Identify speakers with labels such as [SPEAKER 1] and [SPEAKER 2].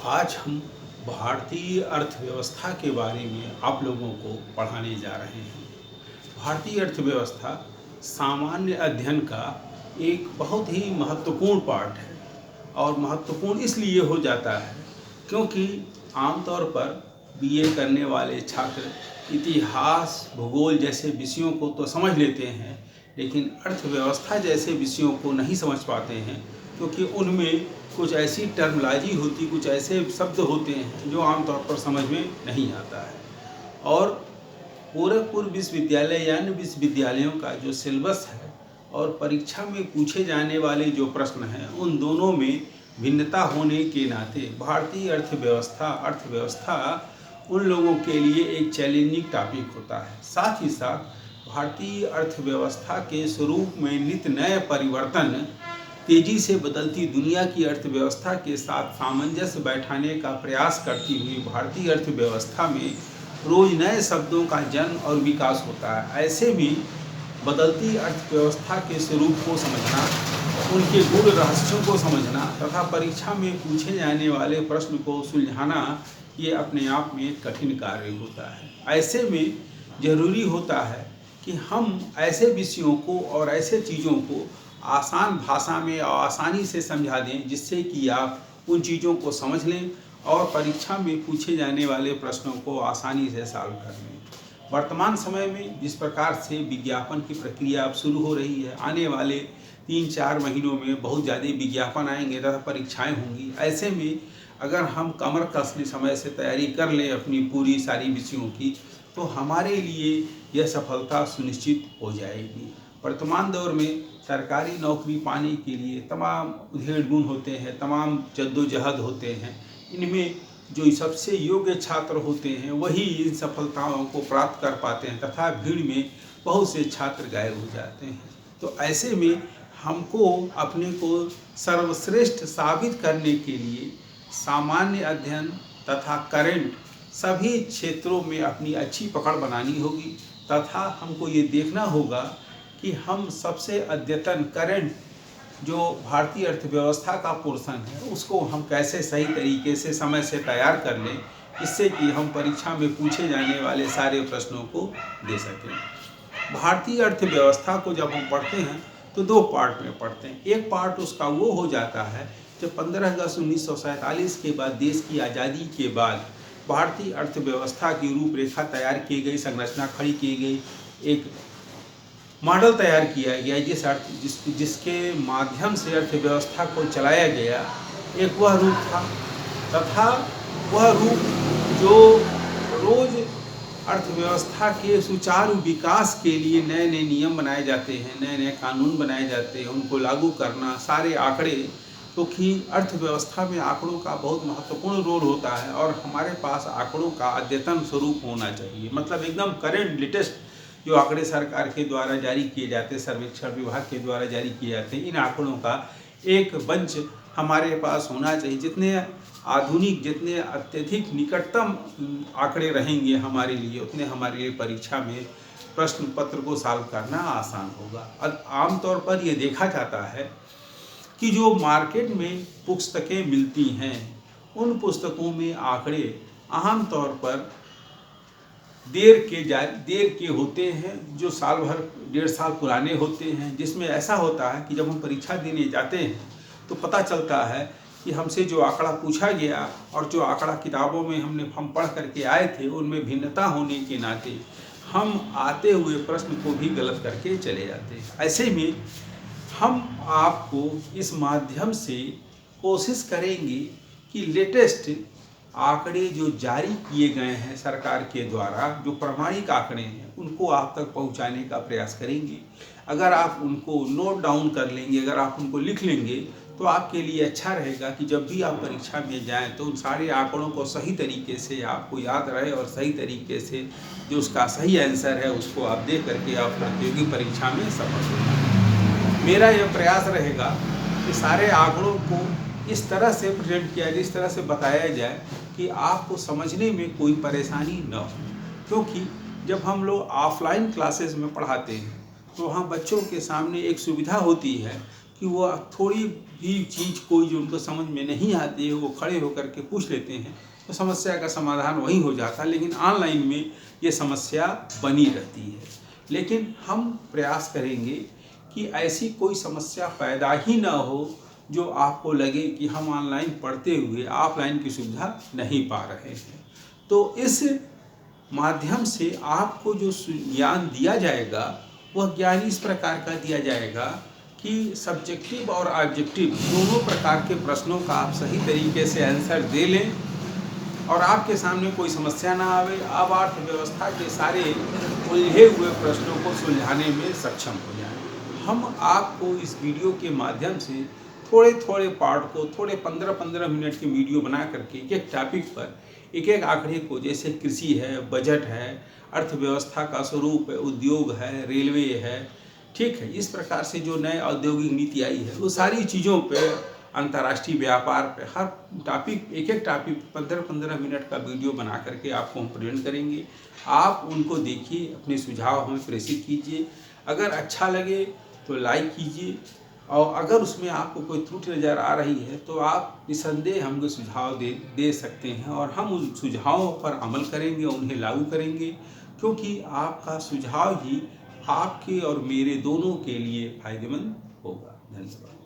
[SPEAKER 1] आज हम भारतीय अर्थव्यवस्था के बारे में आप लोगों को पढ़ाने जा रहे हैं। भारतीय अर्थव्यवस्था सामान्य अध्ययन का एक बहुत ही महत्वपूर्ण पार्ट है और महत्वपूर्ण इसलिए हो जाता है क्योंकि आमतौर पर बीए करने वाले छात्र इतिहास, भूगोल जैसे विषयों को तो समझ लेते हैं, लेकिन अर्थव्यवस्था जैसे विषयों को नहीं समझ पाते हैं क्योंकि उनमें कुछ ऐसी टर्मोलॉजी होती, कुछ ऐसे शब्द होते हैं जो आमतौर पर समझ में नहीं आता है। और गोरखपुर विश्वविद्यालय या अन्य विश्वविद्यालयों का जो सिलेबस है और परीक्षा में पूछे जाने वाले जो प्रश्न हैं, उन दोनों में भिन्नता होने के नाते भारतीय अर्थव्यवस्था उन लोगों के लिए एक चैलेंजिंग टॉपिक होता है। साथ ही साथ भारतीय अर्थव्यवस्था के स्वरूप में नित्य नए परिवर्तन, तेजी से बदलती दुनिया की अर्थव्यवस्था के साथ सामंजस्य बैठाने का प्रयास करती हुई भारतीय अर्थव्यवस्था में रोज नए शब्दों का जन्म और विकास होता है। ऐसे में बदलती अर्थव्यवस्था के स्वरूप को समझना, उनके गूढ़ रहस्यों को समझना तथा परीक्षा में पूछे जाने वाले प्रश्न को सुलझाना, ये अपने आप में एक कठिन कार्य होता है। ऐसे में जरूरी होता है कि हम ऐसे विषयों को और ऐसे चीज़ों को आसान भाषा में और आसानी से समझा दें जिससे कि आप उन चीज़ों को समझ लें और परीक्षा में पूछे जाने वाले प्रश्नों को आसानी से सॉल्व कर लें। वर्तमान समय में जिस प्रकार से विज्ञापन की प्रक्रिया अब शुरू हो रही है, आने वाले 3-4 महीनों में बहुत ज़्यादा विज्ञापन आएंगे तथा परीक्षाएं होंगी। ऐसे में अगर हम कमर कसने समय से तैयारी कर लें अपनी पूरी सारी विषयों की, तो हमारे लिए यह सफलता सुनिश्चित हो जाएगी। वर्तमान दौर में सरकारी नौकरी पाने के लिए तमाम उधेड़ गुण होते हैं, तमाम जद्दोजहद होते हैं। इनमें जो सबसे योग्य छात्र होते हैं वही इन सफलताओं को प्राप्त कर पाते हैं तथा भीड़ में बहुत से छात्र गायब हो जाते हैं। तो ऐसे में हमको अपने को सर्वश्रेष्ठ साबित करने के लिए सामान्य अध्ययन तथा करंट सभी क्षेत्रों में अपनी अच्छी पकड़ बनानी होगी तथा हमको ये देखना होगा कि हम सबसे अद्यतन करंट जो भारतीय अर्थव्यवस्था का पोर्शन है उसको हम कैसे सही तरीके से समय से तैयार कर लें, इससे कि हम परीक्षा में पूछे जाने वाले सारे प्रश्नों को दे सकें। भारतीय अर्थव्यवस्था को जब हम पढ़ते हैं तो 2 पार्ट में पढ़ते हैं। एक पार्ट उसका वो हो जाता है जब 15 अगस्त 1947 के बाद, देश की आज़ादी के बाद भारतीय अर्थव्यवस्था की रूपरेखा तैयार की गई, संरचना खड़ी की गई, एक मॉडल तैयार किया गया जिसके माध्यम से अर्थव्यवस्था को चलाया गया। एक वह रूप था तथा वह रूप जो रोज अर्थव्यवस्था के सुचारू विकास के लिए नए नए नियम बनाए जाते हैं, नए नए कानून बनाए जाते हैं, उनको लागू करना, सारे आंकड़े, क्योंकि अर्थव्यवस्था में आंकड़ों का बहुत महत्वपूर्ण रोल होता है और हमारे पास आंकड़ों का अद्यतन स्वरूप होना चाहिए। मतलब एकदम करेंट लेटेस्ट जो आंकड़े सरकार के द्वारा जारी किए जाते हैं, सर्वेक्षण विभाग के द्वारा जारी किए जाते हैं, इन आंकड़ों का एक बंच हमारे पास होना चाहिए। जितने आधुनिक, जितने अत्यधिक निकटतम आंकड़े रहेंगे हमारे लिए, उतने हमारे लिए परीक्षा में प्रश्न पत्र को सॉल्व करना आसान होगा। अब आमतौर पर ये देखा जाता है कि जो मार्केट में पुस्तकें मिलती हैं, उन पुस्तकों में आंकड़े आमतौर पर देर के होते हैं, जो साल भर 1.5 साल पुराने होते हैं, जिसमें ऐसा होता है कि जब हम परीक्षा देने जाते हैं तो पता चलता है कि हमसे जो आंकड़ा पूछा गया और जो आंकड़ा किताबों में हम पढ़ करके आए थे उनमें भिन्नता होने के नाते हम आते हुए प्रश्न को भी गलत करके चले जाते हैं। ऐसे में हम आपको इस माध्यम से कोशिश करेंगे कि लेटेस्ट आंकड़े जो जारी किए गए हैं सरकार के द्वारा, जो प्रमाणिक आंकड़े हैं, उनको आप तक पहुंचाने का प्रयास करेंगे। अगर आप उनको नोट डाउन कर लेंगे, अगर आप उनको लिख लेंगे, तो आपके लिए अच्छा रहेगा कि जब भी आप परीक्षा में जाएं तो उन सारे आंकड़ों को सही तरीके से आपको याद रहे और सही तरीके से जो उसका सही आंसर है उसको आप दे करके आप प्रतियोगी परीक्षा में सफल होंगे। मेरा यह प्रयास रहेगा कि सारे आंकड़ों को इस तरह से प्रेजेंट किया जाए, इस तरह से बताया जाए कि आपको समझने में कोई परेशानी न हो। क्योंकि जब हम लोग ऑफलाइन क्लासेस में पढ़ाते हैं तो वहाँ बच्चों के सामने एक सुविधा होती है कि वो थोड़ी भी चीज़ कोई जो उनको समझ में नहीं आती है वो खड़े होकर के पूछ लेते हैं, तो समस्या का समाधान वहीं हो जाता है। लेकिन ऑनलाइन में ये समस्या बनी रहती है। लेकिन हम प्रयास करेंगे कि ऐसी कोई समस्या पैदा ही ना हो जो आपको लगे कि हम ऑनलाइन पढ़ते हुए ऑफलाइन की सुविधा नहीं पा रहे हैं। तो इस माध्यम से आपको जो ज्ञान दिया जाएगा वह ज्ञान इस प्रकार का दिया जाएगा कि सब्जेक्टिव और ऑब्जेक्टिव दोनों प्रकार के प्रश्नों का आप सही तरीके से आंसर दे लें और आपके सामने कोई समस्या ना आवे। आप अर्थव्यवस्था के सारे उलझे हुए प्रश्नों को सुलझाने में सक्षम हो जाएं। हम आपको इस वीडियो के माध्यम से थोड़े थोड़े पार्ट को, थोड़े 15-15 मिनट की वीडियो बना करके एक टॉपिक पर एक आंकड़े को, जैसे कृषि है, बजट है, अर्थव्यवस्था का स्वरूप है, उद्योग है, रेलवे है, ठीक है, इस प्रकार से जो नए औद्योगिक नीति आई है वो सारी चीज़ों पे, अंतर्राष्ट्रीय व्यापार पे, हर टॉपिक एक टॉपिक 15-15 मिनट का वीडियो बना करके आपको हम प्रेजेंट करेंगे। आप उनको देखिए, अपने सुझाव हमें प्रेषित कीजिए। अगर अच्छा लगे तो लाइक कीजिए और अगर उसमें आपको कोई त्रुटि नज़र आ रही है तो आप निसंदेह हमको सुझाव दे सकते हैं और हम उन सुझावों पर अमल करेंगे, उन्हें लागू करेंगे, क्योंकि आपका सुझाव ही आपके और मेरे दोनों के लिए फायदेमंद होगा। धन्यवाद।